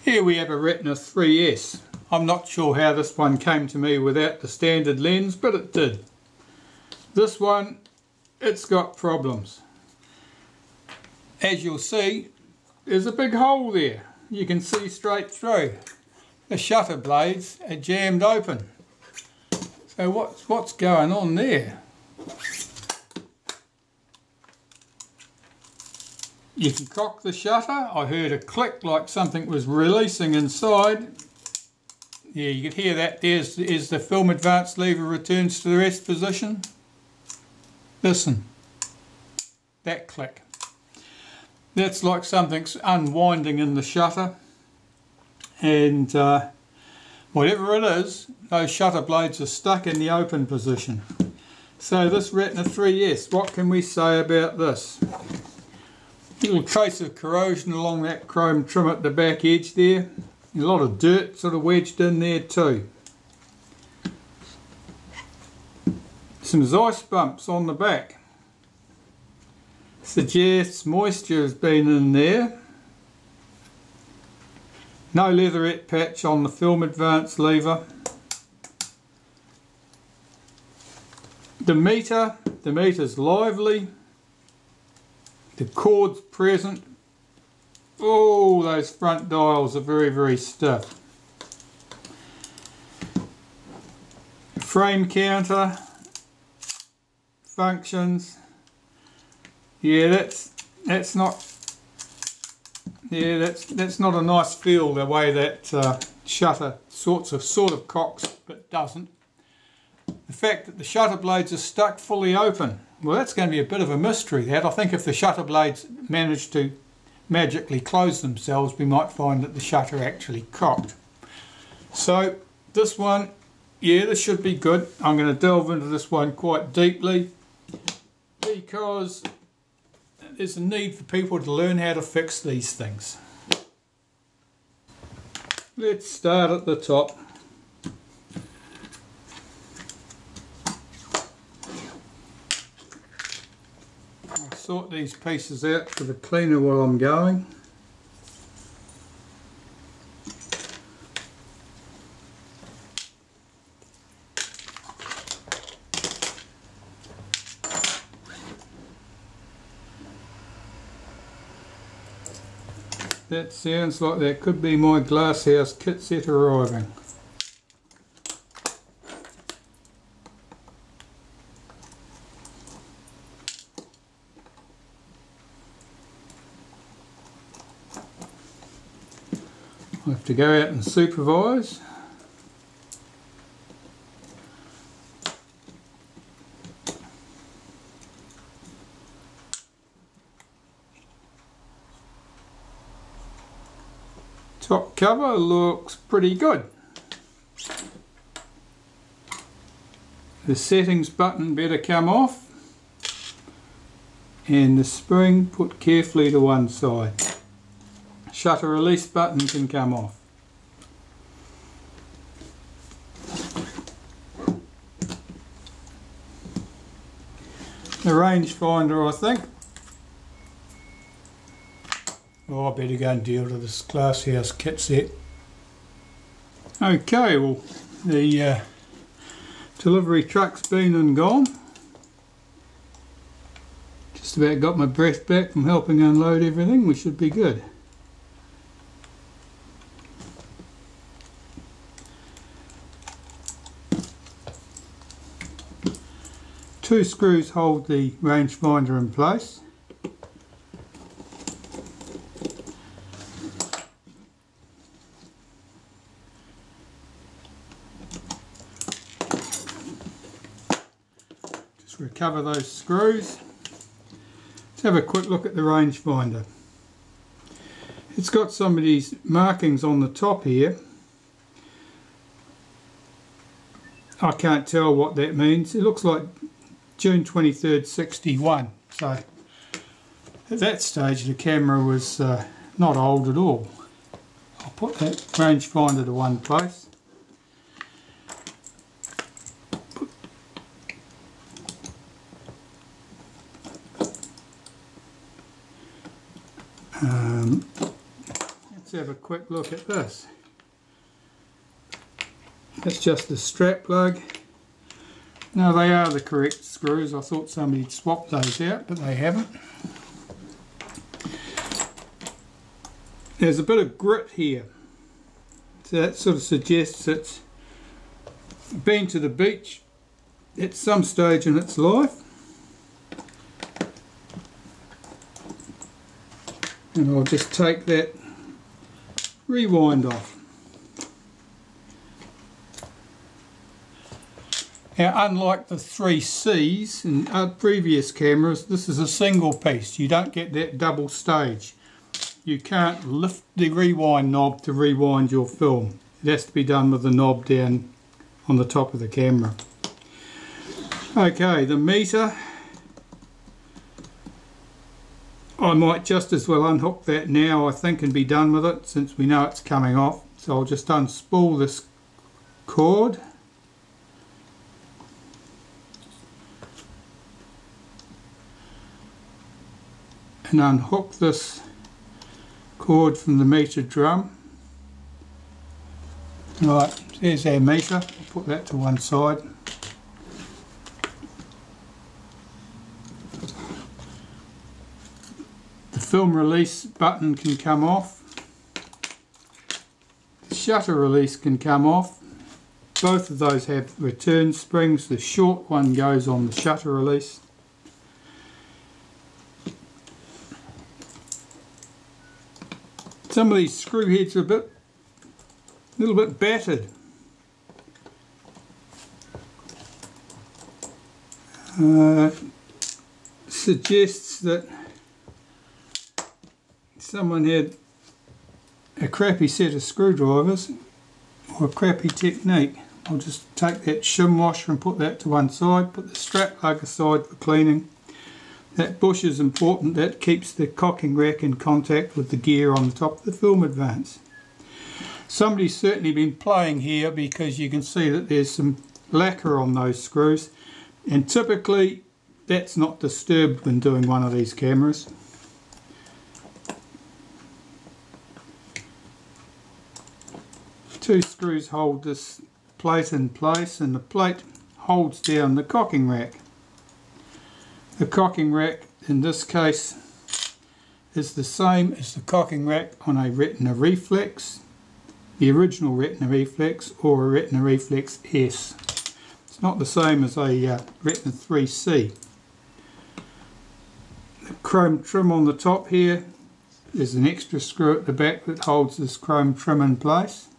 Here we have a Retina IIIS. I'm not sure how this one came to me without the standard lens, but it did. This one, it's got problems. As you'll see, there's a big hole there. You can see straight through. The shutter blades are jammed open. So what's going on there? You can cock the shutter. I heard a click like something was releasing inside. Yeah, you can hear that. There's the film advance lever returns to the rest position. Listen, that click. That's like something's unwinding in the shutter. And whatever it is, those shutter blades are stuck in the open position. So this Retina IIIS, what can we say about this? Little trace of corrosion along that chrome trim at the back edge there. A lot of dirt sort of wedged in there too. Some ice bumps on the back. Suggests moisture has been in there. No leatherette patch on the film advance lever. The meter's lively. The cord's present. Oh, those front dials are very, very stiff. Frame counter functions. Yeah, that's not a nice feel the way that shutter sort of cocks but doesn't. The fact that the shutter blades are stuck fully open, well, that's going to be a bit of a mystery, that. I think if the shutter blades manage to magically close themselves, we might find that the shutter actually cocked. So this one, yeah, this should be good. I'm going to delve into this one quite deeply because there's a need for people to learn how to fix these things. Let's start at the top. Sort these pieces out with a cleaner while I'm going. That sounds like that could be my glasshouse kit set arriving. I have to go out and supervise. Top cover looks pretty good. The settings button better come off, and the spring put carefully to one side. Shutter release button can come off. The rangefinder, I think. Oh, I better go and deal to this glasshouse kit set. Okay, well, the delivery truck's been and gone. Just about got my breath back from helping unload everything. We should be good. Two screws hold the rangefinder in place. Just recover those screws. Let's have a quick look at the rangefinder. It's got some of these markings on the top here. I can't tell what that means. It looks like June 23rd, 61. So at that stage the camera was not old at all. I'll put that rangefinder to one place. Let's have a quick look at this. That's just the strap plug. Now they are the correct screws. I thought somebody'd swapped those out, but they haven't. There's a bit of grit here, so that sort of suggests it's been to the beach at some stage in its life. And I'll just take that rewind off. Now, unlike the 3Cs in previous cameras, this is a single piece. You don't get that double stage. You can't lift the rewind knob to rewind your film. It has to be done with the knob down on the top of the camera. Okay, the meter. I might just as well unhook that now, I think, and be done with it, since we know it's coming off. So I'll just unspool this cord. And unhook this cord from the meter drum. Right, there's our meter. I'll put that to one side. The film release button can come off. The shutter release can come off. Both of those have return springs. The short one goes on the shutter release. Some of these screw heads are a little bit battered. Suggests that someone had a crappy set of screwdrivers or a crappy technique. I'll just take that shim washer and put that to one side, put the strap plug aside for cleaning. That bush is important. That keeps the cocking rack in contact with the gear on the top of the film advance. Somebody's certainly been playing here, because you can see that there's some lacquer on those screws, and typically that's not disturbed when doing one of these cameras. Two screws hold this plate in place, and the plate holds down the cocking rack. The cocking rack in this case is the same as the cocking rack on a Retina Reflex, the original Retina Reflex, or a Retina Reflex S. It's not the same as a Retina 3C. The chrome trim on the top here, there's an extra screw at the back that holds this chrome trim in place.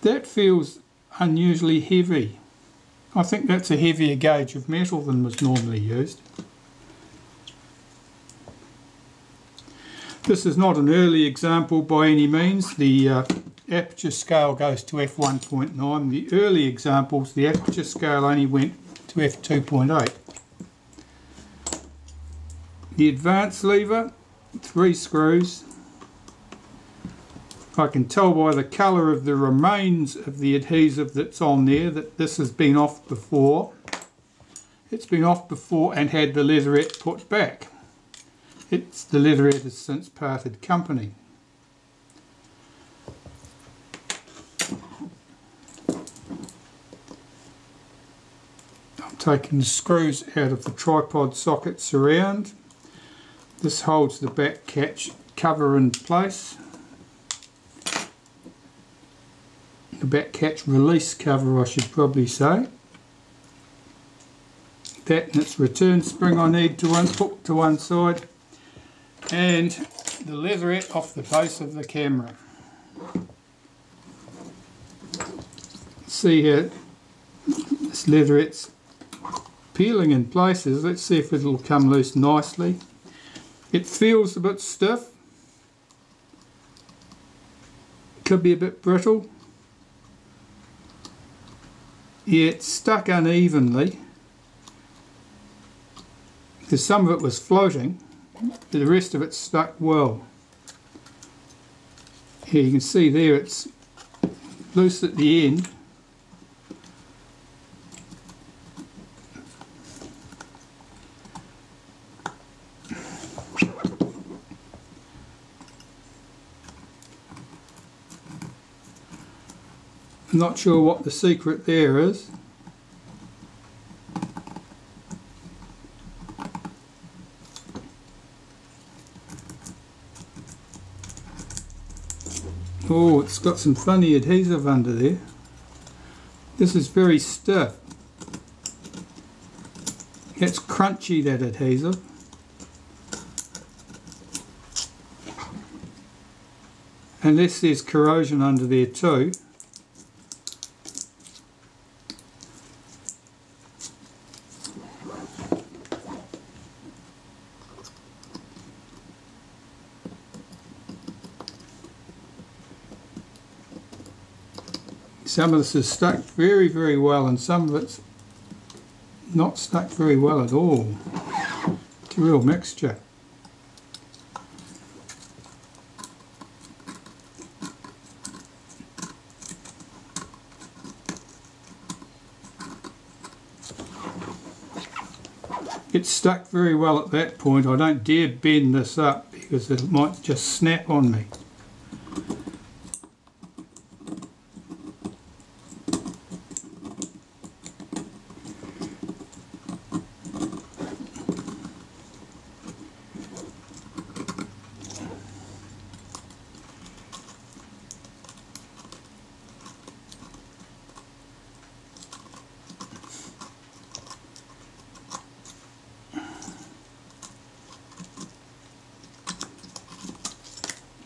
That feels unusually heavy. I think that's a heavier gauge of metal than was normally used. This is not an early example by any means. The aperture scale goes to f1.9. The early examples, the aperture scale only went to f2.8. The advance lever, 3 screws. I can tell by the colour of the remains of the adhesive that's on there that this has been off before. It's been off before and had the leatherette put back. The leatherette has since parted company. I'm taking the screws out of the tripod socket surround. This holds the back catch cover in place. The back catch release cover, I should probably say. That and its return spring I need to put to one side, and the leatherette off the base of the camera. See here, this leatherette's peeling in places. Let's see if it'll come loose nicely. It feels a bit stiff, could be a bit brittle. Yeah, it's stuck unevenly, because some of it was floating, but the rest of it stuck well. Here you can see there it's loose at the end. I'm not sure what the secret there is. Oh, it's got some funny adhesive under there. This is very stiff. It's crunchy, that adhesive. Unless there's corrosion under there too. Some of this is stuck very, very well, and some of it's not stuck very well at all. It's a real mixture. It's stuck very well at that point. I don't dare bend this up because it might just snap on me.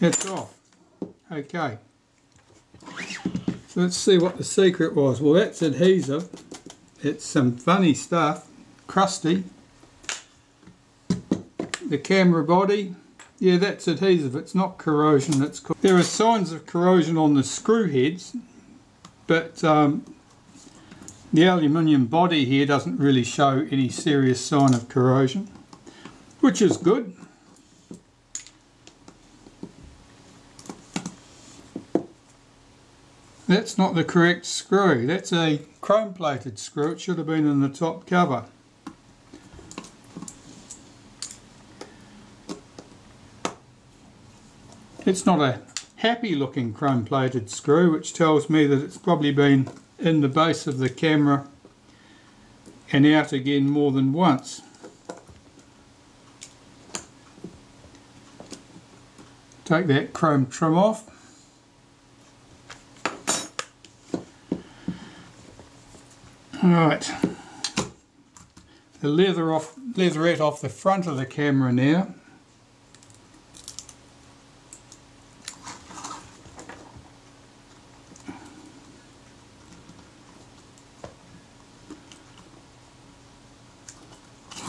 It's off. Okay. So let's see what the secret was. Well, that's adhesive. It's some funny stuff. Crusty. The camera body. Yeah, that's adhesive. It's not corrosion. There are signs of corrosion on the screw heads, but the aluminium body here doesn't really show any serious sign of corrosion, which is good. That's not the correct screw. That's a chrome plated screw. It should have been in the top cover. It's not a happy looking chrome plated screw, which tells me that it's probably been in the base of the camera and out again more than once. Take that chrome trim off. Alright, the leatherette off the front of the camera now.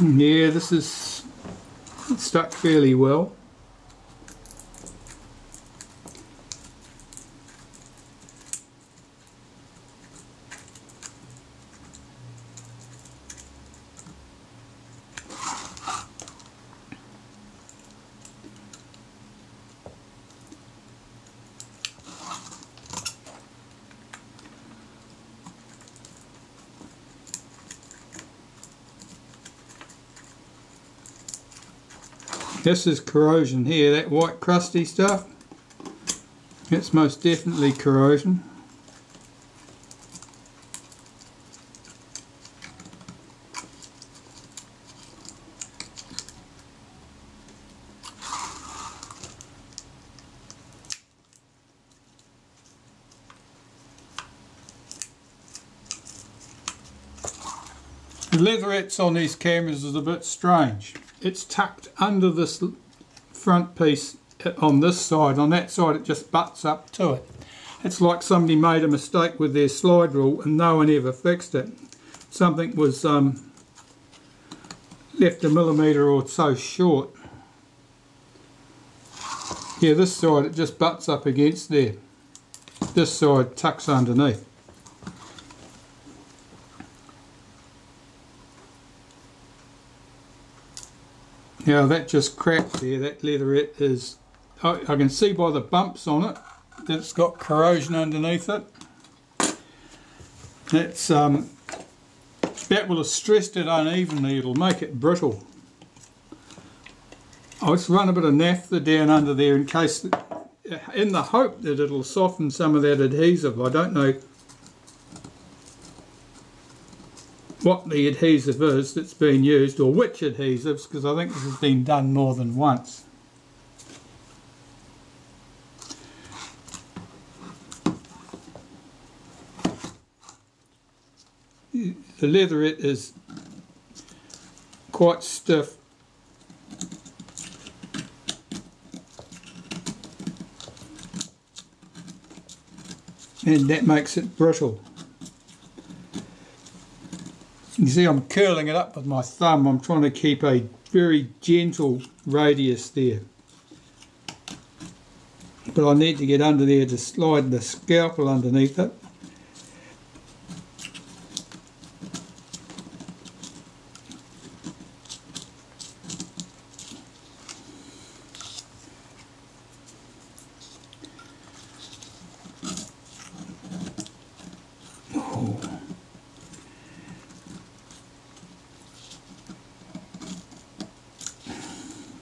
Yeah, this is stuck fairly well. This is corrosion here, that white crusty stuff. It's most definitely corrosion. The leatherettes on these cameras is a bit strange. It's tucked under this front piece on this side. On that side it just butts up to it. It's like somebody made a mistake with their slide rule and no one ever fixed it. Something was left a millimetre or so short. Yeah, this side it just butts up against there. This side tucks underneath. Now that just cracked there. That leatherette is, I can see by the bumps on it that it's got corrosion underneath it. That's that will have stressed it unevenly. It'll make it brittle. I'll just run a bit of naphtha down under there in case, in the hope that it'll soften some of that adhesive. I don't know what the adhesive is that's been used, or which adhesives, because I think this has been done more than once. The leatherette is quite stiff, and that makes it brittle. You see, I'm curling it up with my thumb. I'm trying to keep a very gentle radius there, but I need to get under there to slide the scalpel underneath it.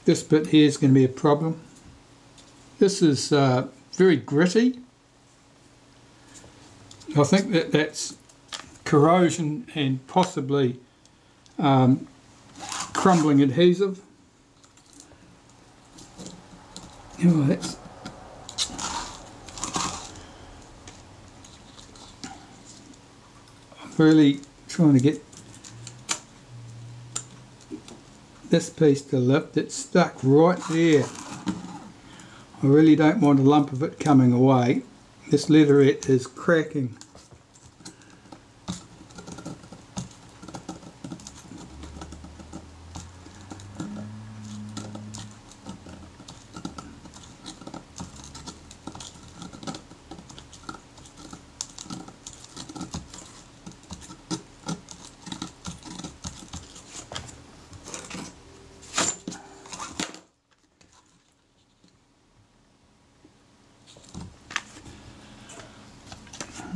This bit here is going to be a problem. This is very gritty. I think that's corrosion and possibly crumbling adhesive. Oh, that's I'm really trying to get this piece to lift. It's stuck right there. I really don't want a lump of it coming away. This leatherette is cracking.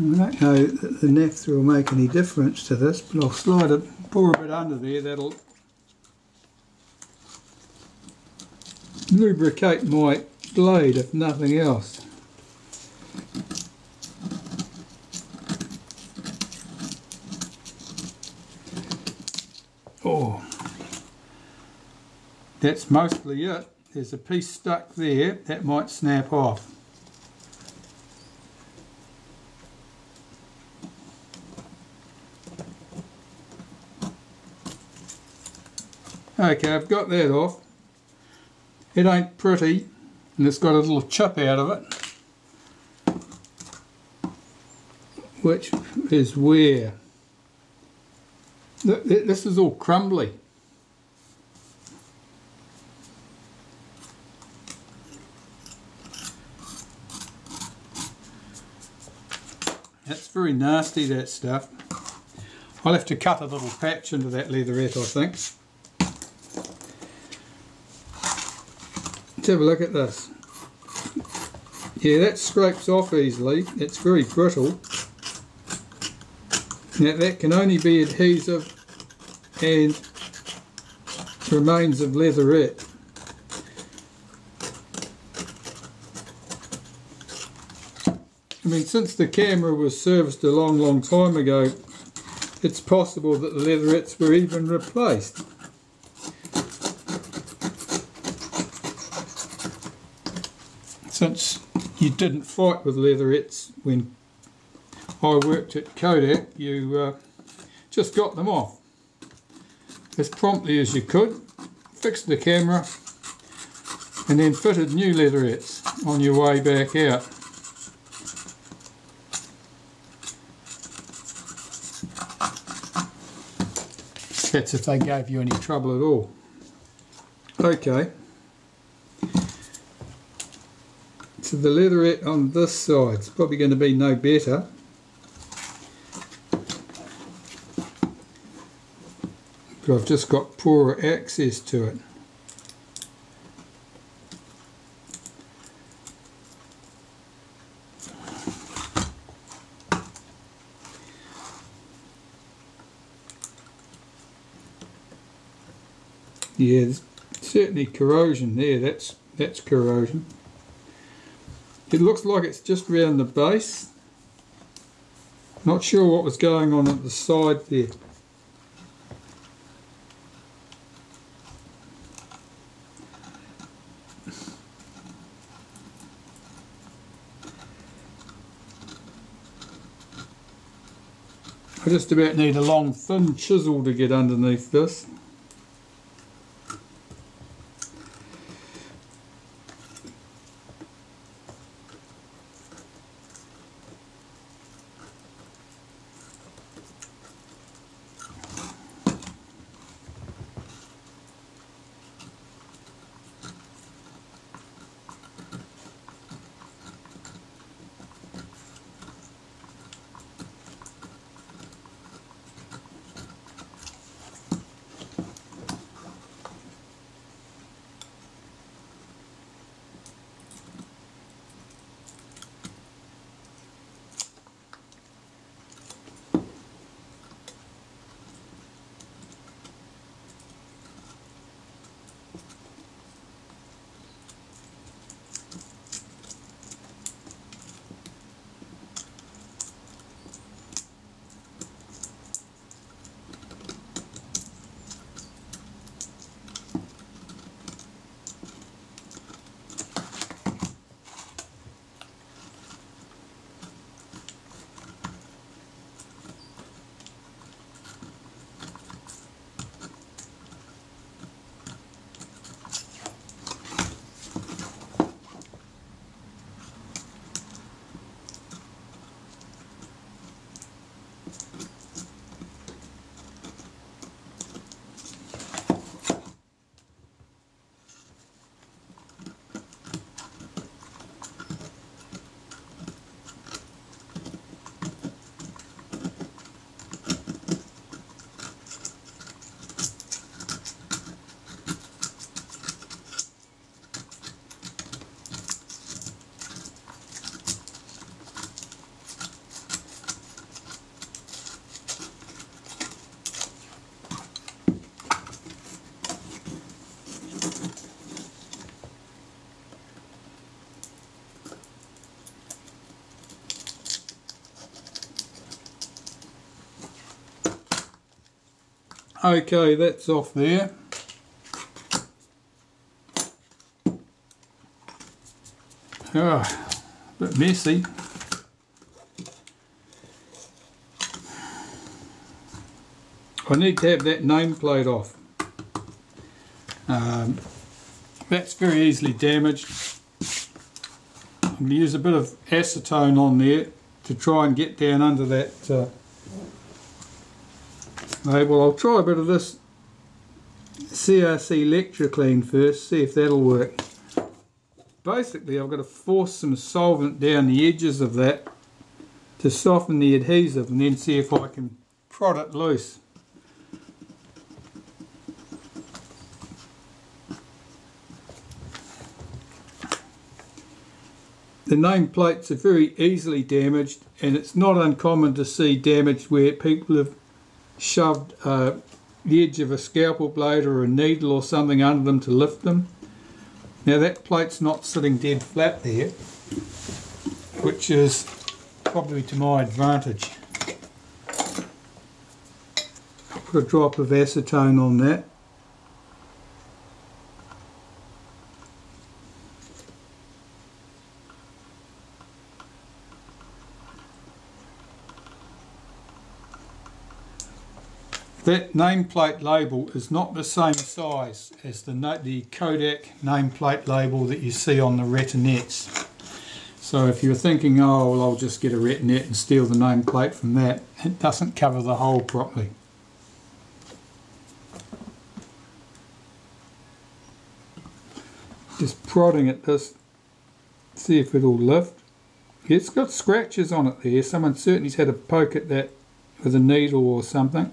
I don't know that the naphtha will make any difference to this, but I'll slide it, pour a bit under there, that'll lubricate my blade if nothing else. Oh, that's mostly it. There's a piece stuck there that might snap off. Okay, I've got that off. It ain't pretty, and it's got a little chip out of it, which is where this is all crumbly. That's very nasty, that stuff. I'll have to cut a little patch into that leatherette, I think. Let's have a look at this. Yeah, that scrapes off easily. It's very brittle. Now that can only be adhesive and remains of leatherette. I mean, since the camera was serviced a long time ago, it's possible that the leatherettes were even replaced. Since you didn't fight with leatherettes when I worked at Kodak, you just got them off as promptly as you could, fixed the camera, and then fitted new leatherettes on your way back out. That's if they gave you any trouble at all. Okay. So the leatherette on this side is probably going to be no better. But I've just got poorer access to it. Yeah, there's certainly corrosion there. That's corrosion. It looks like it's just round the base. Not sure what was going on at the side there. I just about need a long thin chisel to get underneath this. Okay, that's off there. A bit messy. I need to have that nameplate off. That's very easily damaged. I'm going to use a bit of acetone on there to try and get down under that label. I'll try a bit of this CRC Lectraclean first, see if that'll work. Basically I've got to force some solvent down the edges of that to soften the adhesive and then see if I can prod it loose. The nameplates are very easily damaged, and it's not uncommon to see damage where people have shoved the edge of a scalpel blade or a needle or something under them to lift them. Now that plate's not sitting dead flat there, which is probably to my advantage. I'll put a drop of acetone on that. That nameplate label is not the same size as the Kodak nameplate label that you see on the Retinettes. So if you're thinking, oh well, I'll just get a Retinette and steal the nameplate from that, it doesn't cover the hole properly. Just prodding at this, see if it'll lift. It's got scratches on it there. Someone certainly's had a poke at that with a needle or something.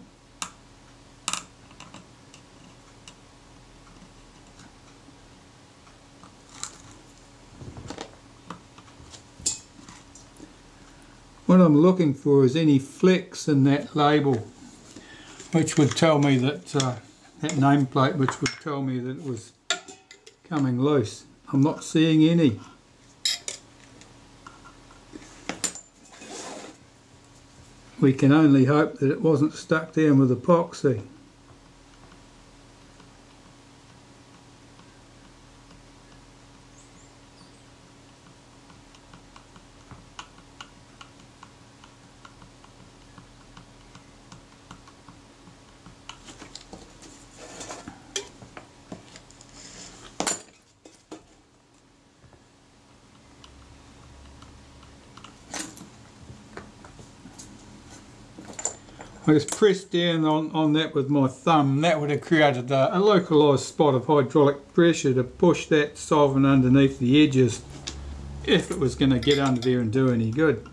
What I'm looking for is any flecks in that label which would tell me that, that nameplate which would tell me that it was coming loose. I'm not seeing any. We can only hope that it wasn't stuck down with epoxy. I just pressed down on that with my thumb. That would have created a localised spot of hydraulic pressure to push that solvent underneath the edges if it was going to get under there and do any good.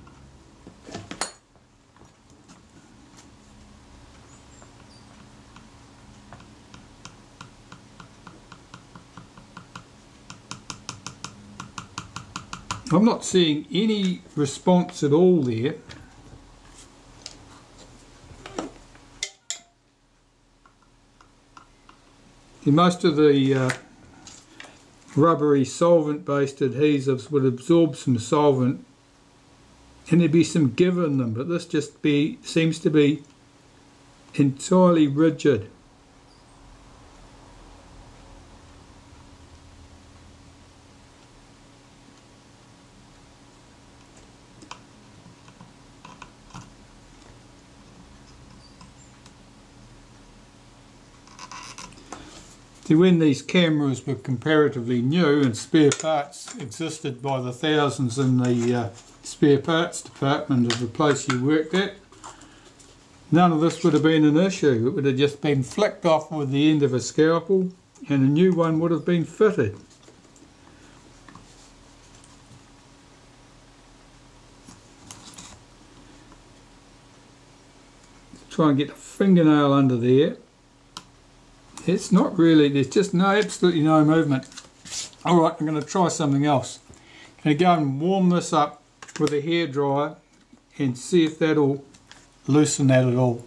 I'm not seeing any response at all there. Most of the rubbery solvent-based adhesives would absorb some solvent and there'd be some give in them, but this just seems to be entirely rigid. See, when these cameras were comparatively new and spare parts existed by the thousands in the spare parts department of the place you worked at, none of this would have been an issue. It would have just been flicked off with the end of a scalpel and a new one would have been fitted. Try and get a fingernail under there. It's not really, there's just absolutely no movement. Alright, I'm going to try something else. I'm going to go and warm this up with a hairdryer and see if that'll loosen that at all.